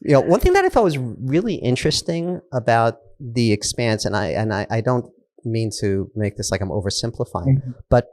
One thing that I thought was really interesting about The Expanse, and I don't mean to make this like I'm oversimplifying, but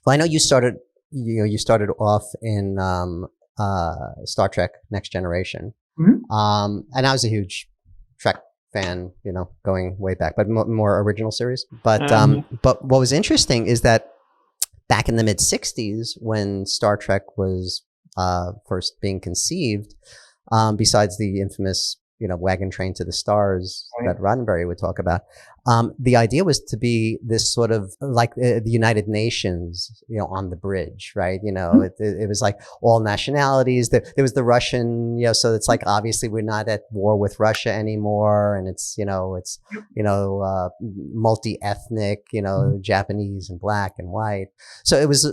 I know you started off in Star Trek Next Generation, and I was a huge Trek fan, going way back, but more original series. But what was interesting is that back in the mid '60s, when Star Trek was first being conceived, besides the infamous wagon train to the stars that Roddenberry would talk about, the idea was to be this sort of like the United Nations, on the bridge, right? It was like all nationalities. There was the Russian, so it's like obviously we're not at war with Russia anymore, and it's multi-ethnic, Japanese and black and white. So it was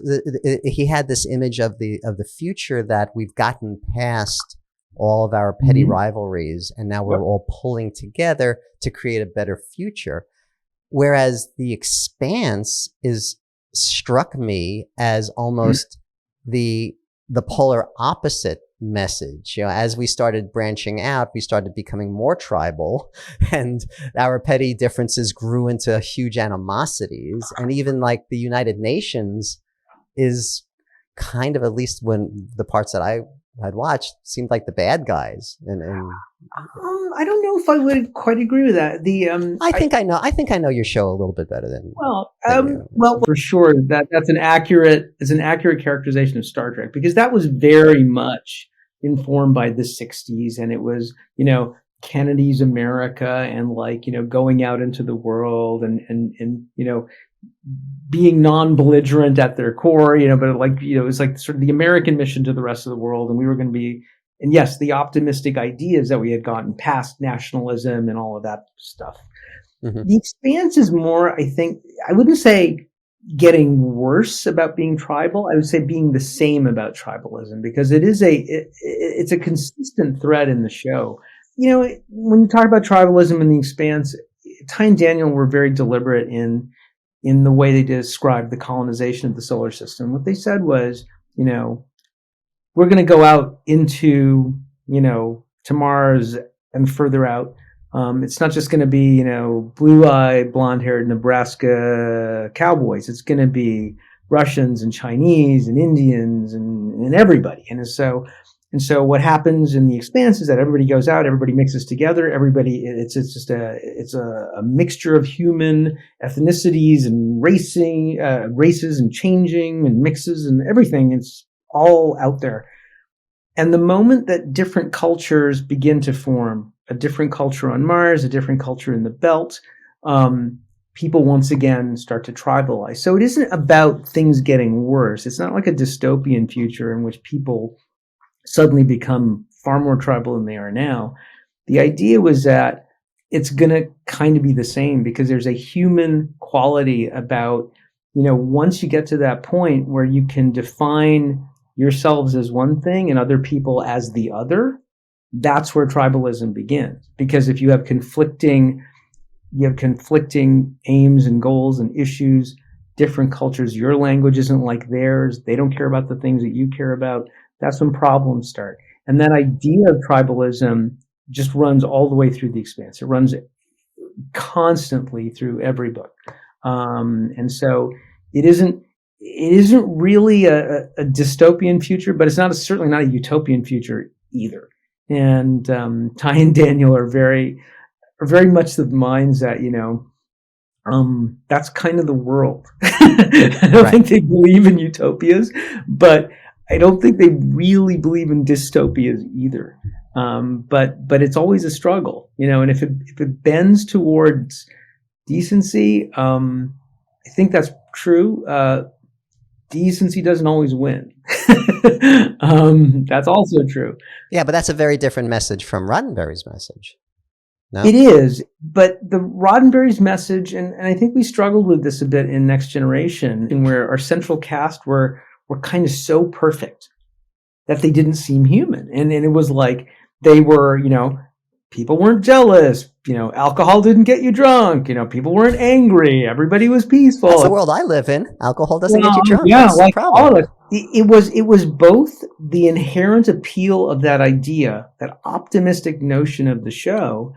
he had this image of the future that we've gotten past all of our petty rivalries, and now we're all pulling together to create a better future. Whereas The Expanse struck me as almost the polar opposite message. As we started branching out, we started becoming more tribal, and our petty differences grew into huge animosities. And even like the United Nations is kind of, at least when the parts that I had watched, seemed like the bad guys. And I don't know if I would quite agree with that. I think I know your show a little bit better than for sure that's an accurate characterization of Star Trek, because that was very much informed by the '60s, and it was Kennedy's America, and going out into the world and being non-belligerent at their core, but it was like sort of the American mission to the rest of the world. And we were going to be, and yes, the optimistic ideas that we had gotten past nationalism and all of that stuff. The Expanse is more, I think, I wouldn't say getting worse about being tribal. I would say being the same about tribalism, because it's a consistent thread in the show. When you talk about tribalism in The Expanse, Ty and Daniel were very deliberate in the way they described the colonization of the solar system. What they said was, we're going to go out into, to Mars and further out. It's not just going to be, blue-eyed, blonde-haired Nebraska cowboys. It's going to be Russians and Chinese and Indians and everybody. And so what happens in The Expanse is that everybody goes out, everybody mixes together, it's a mixture of human ethnicities and races and changing and mixes and everything. It's all out there. And the moment that different cultures begin to form, a different culture on Mars, a different culture in the belt, people once again start to tribalize. So it isn't about things getting worse. It's not like a dystopian future in which people suddenly become far more tribal than they are now. The idea was that it's going to kind of be the same, because there's a human quality about, once you get to that point where you can define yourselves as one thing and other people as the other, that's where tribalism begins. Because if you have conflicting aims and goals and issues, different cultures, your language isn't like theirs, they don't care about the things that you care about, that's when problems start. And that idea of tribalism just runs all the way through The Expanse. It runs constantly through every book. And so it isn't really a dystopian future, but it's certainly not a utopian future either. And Ty and Daniel are very much the minds that, that's kind of the world. I don't think they believe in utopias, but I don't think they really believe in dystopias either. But it's always a struggle, and if it bends towards decency, I think that's true. Decency doesn't always win. That's also true. Yeah, but that's a very different message from Roddenberry's message. No? It is, but the Roddenberry's message, and I think we struggled with this a bit in Next Generation, in where our central cast were kind of so perfect that they didn't seem human. And it was like they were, people weren't jealous, alcohol didn't get you drunk, people weren't angry, everybody was peaceful. That's the world I live in. Alcohol doesn't get you drunk. Yeah, that's like the problem. it was both the inherent appeal of that idea, that optimistic notion of the show,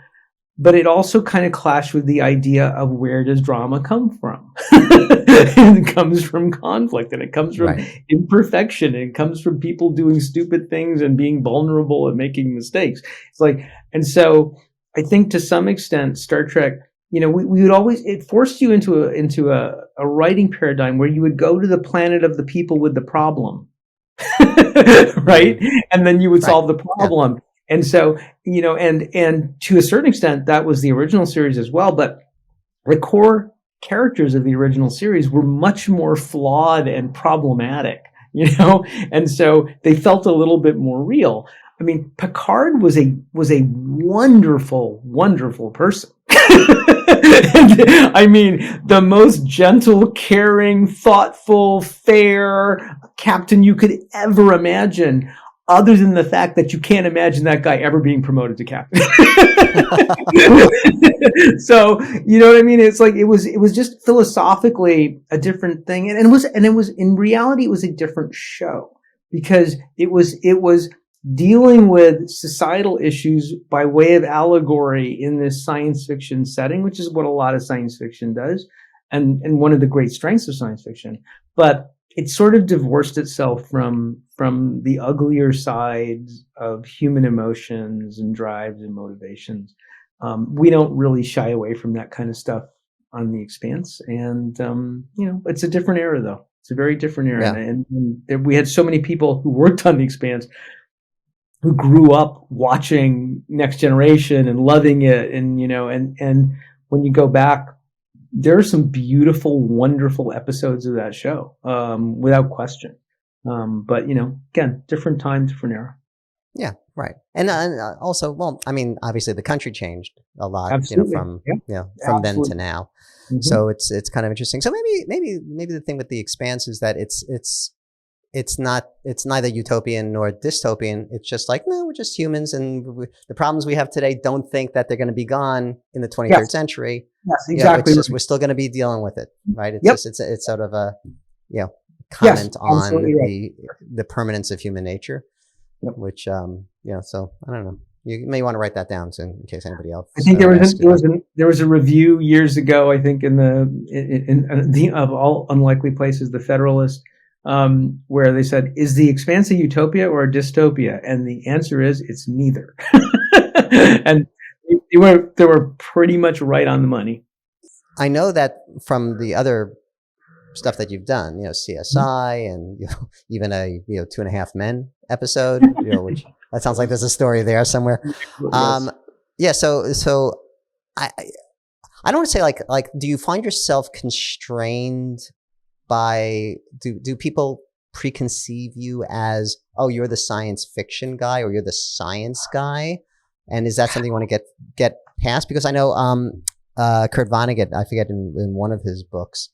but it also kind of clashed with the idea of where does drama come from? It comes from conflict, and it comes from imperfection, and it comes from people doing stupid things and being vulnerable and making mistakes. It's like, and so I think to some extent, Star Trek, we would always, it forced you into a writing paradigm where you would go to the planet of the people with the problem, right? And then you would solve the problem. Yeah. And so, and to a certain extent, that was the original series as well. But the core characters of the original series were much more flawed and problematic, and so they felt a little bit more real. I mean, Picard was a wonderful, wonderful person. I mean, the most gentle, caring, thoughtful, fair captain you could ever imagine, other than the fact that you can't imagine that guy ever being promoted to captain. So, you know what I mean? It's like, it was just philosophically a different thing. And it was in reality, it was a different show, because it was dealing with societal issues by way of allegory in this science fiction setting, which is what a lot of science fiction does, and one of the great strengths of science fiction. But it sort of divorced itself from the uglier sides of human emotions and drives and motivations. We don't really shy away from that kind of stuff on The Expanse. And, it's a different era, though. It's a very different era. Yeah. And we had so many people who worked on The Expanse who grew up watching Next Generation and loving it. And, and when you go back, there are some beautiful, wonderful episodes of that show, without question. But, again, different time, different era. Yeah, right. And also, well, I mean, obviously the country changed a lot, Absolutely. From then to now. Mm-hmm. So it's kind of interesting. So maybe the thing with The Expanse is that it's neither utopian nor dystopian. It's just like, no, we're just humans, and the problems we have today, don't think that they're going to be gone in the 23rd century. Yes, exactly. It's just, we're still going to be dealing with it, right? It's just, it's sort of a, comment on the permanence of human nature, which, so I don't know. You may want to write that down in case anybody else. I think there was a review years ago, I think in the of all unlikely places, The Federalist, where they said, is The Expanse a utopia or a dystopia? And the answer is, it's neither. And they were pretty much right on the money. I know that from the other stuff that you've done, CSI and even a 2.5 Men episode, which that sounds like there's a story there somewhere. So I don't want to say like do you find yourself constrained by, do people preconceive you as, oh, you're the science fiction guy or you're the science guy? And is that something you want to get past? Because I know Kurt Vonnegut, I forget, in one of his books,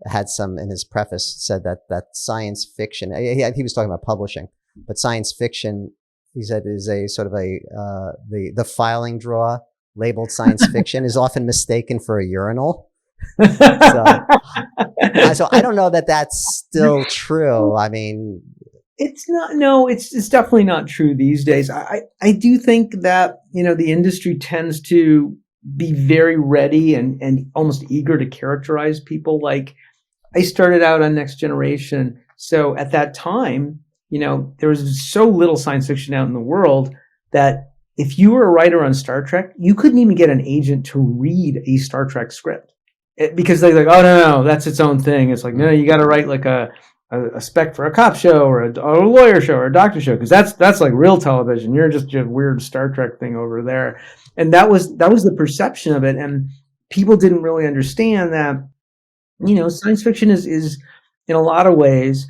had some in his preface said that science fiction, he was talking about publishing, but science fiction, he said, is a sort of the filing drawer labeled science fiction is often mistaken for a urinal. So I don't know that that's still true. I mean, it's not. No, it's definitely not true these days. I do think that the industry tends to be very ready and almost eager to characterize people. Like, I started out on Next Generation, so at that time, there was so little science fiction out in the world that if you were a writer on Star Trek, you couldn't even get an agent to read a Star Trek script. Because they're like, oh, no, that's its own thing. It's like, no, you got to write like a spec for a cop show or a lawyer show or a doctor show, because that's like real television. You're just a weird Star Trek thing over there. And that was the perception of it. And people didn't really understand that, science fiction is in a lot of ways,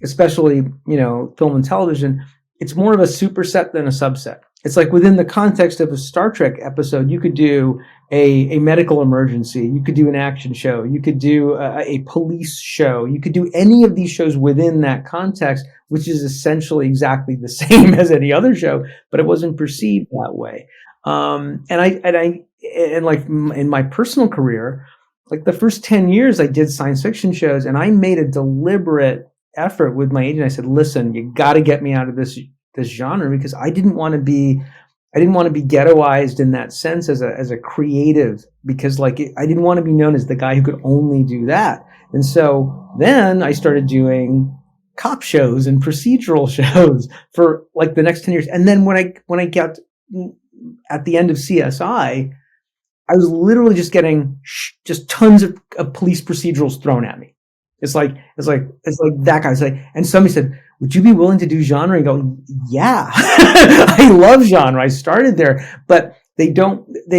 especially, film and television, it's more of a superset than a subset. It's like within the context of a Star Trek episode, you could do a medical emergency. You could do an action show. You could do a police show. You could do any of these shows within that context, which is essentially exactly the same as any other show, but it wasn't perceived that way. And like in my personal career, like the first 10 years I did science fiction shows, and I made a deliberate effort with my agent. I said, listen, you got to get me out of this genre, because I didn't want to be ghettoized in that sense as a creative, because like I didn't want to be known as the guy who could only do that. And so then I started doing cop shows and procedural shows for like the next 10 years. And then when I got at the end of CSI, I was literally just getting just tons of police procedurals thrown at me. It's like that guy's like, and somebody said, would you be willing to do genre? And go, yeah, I love genre. I started there, but they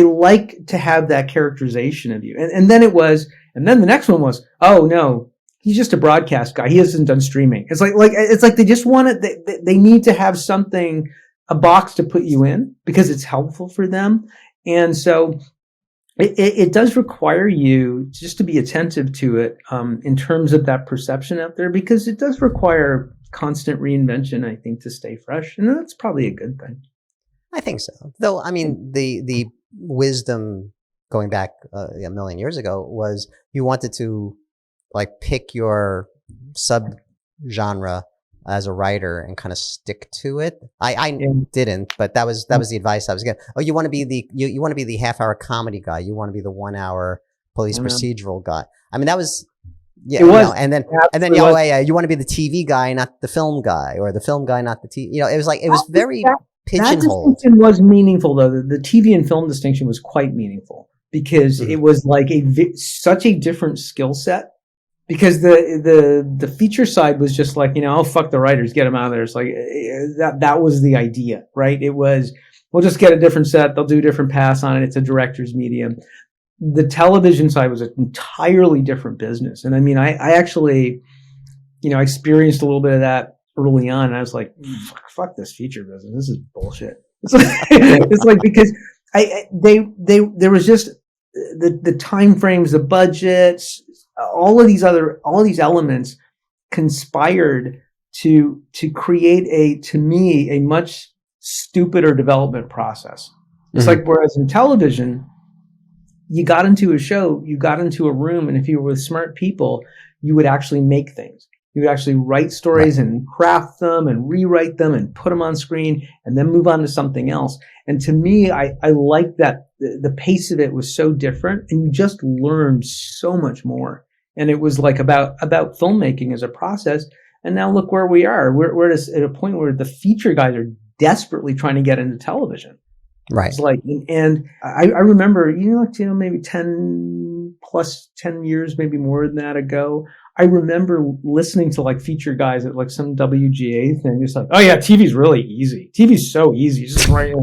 like to have that characterization of you. And then the next one was, oh no, he's just a broadcast guy. He hasn't done streaming. It's like they just want it. They need to have something, a box to put you in, because it's helpful for them. And so it does require you just to be attentive to it, in terms of that perception out there, because it does require constant reinvention, I think, to stay fresh. And that's probably a good thing. I think so. Though, I mean, the wisdom going back a million years ago was you wanted to like pick your sub-genre as a writer and kind of stick to it. I didn't, but that was the advice I was getting. Oh, you want to be the half-hour comedy guy. You want to be the 1 hour police procedural guy. I mean, that was, yeah. It was, and then you want to be the TV guy, not the film guy, or the film guy, not the TV. You know, it was very pigeonholed. That distinction was meaningful, though. The TV and film distinction was quite meaningful, because it was like such a different skill set. Because the feature side was just like, oh, fuck the writers, get them out of there. It's like that was the idea, right? It was, we'll just get a different set, they'll do a different pass on it. It's a director's medium. The television side was an entirely different business. And I mean, I actually, I experienced a little bit of that early on. And I was like, fuck this feature business. This is bullshit. It's like because there was just the time frames, the budgets, all of these elements conspired to create to me a much stupider development process. It's like, whereas in television, you got into a show, you got into a room, and if you were with smart people, you would actually make things. You would actually write stories and craft them and rewrite them and put them on screen and then move on to something else. And to me, I like that the pace of it was so different, and you just learned so much more. And it was like about filmmaking as a process. And now look where we are. We're at a point where the feature guys are desperately trying to get into television. Right. It's like, and I remember, maybe 10 years, maybe more than that ago, I remember listening to like feature guys at like some WGA thing. It's like, oh yeah, TV's really easy. TV's so easy. Just right.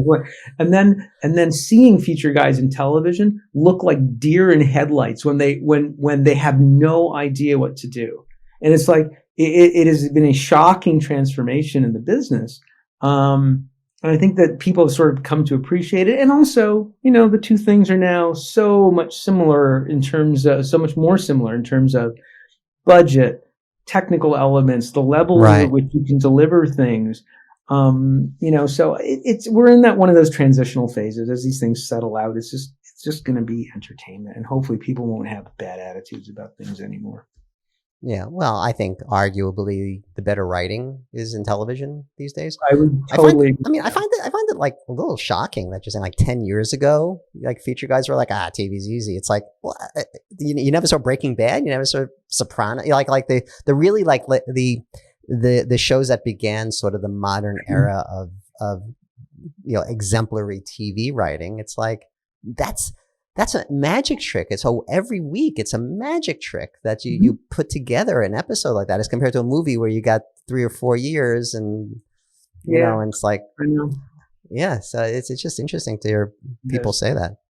And then seeing feature guys in television look like deer in headlights when they have no idea what to do. And it's like, it has been a shocking transformation in the business. And I think that people have sort of come to appreciate it. And also, the two things are now so much more similar in terms of budget, technical elements, the level at which you can deliver things. So we're in that one of those transitional phases as these things settle out. It's just going to be entertainment, and hopefully people won't have bad attitudes about things anymore. Yeah, well, I think arguably the better writing is in television these days. I would totally. I find it like a little shocking that you're saying like 10 years ago, like feature guys were like, TV's easy. It's like, well, you never saw Breaking Bad, you never saw Soprano, like the really like the shows that began sort of the modern era of exemplary TV writing. It's like that's a magic trick. Every week it's a magic trick that you put together an episode like that, as compared to a movie where you got 3 or 4 years and and it's like, I know. Yeah. So it's just interesting to hear people say that.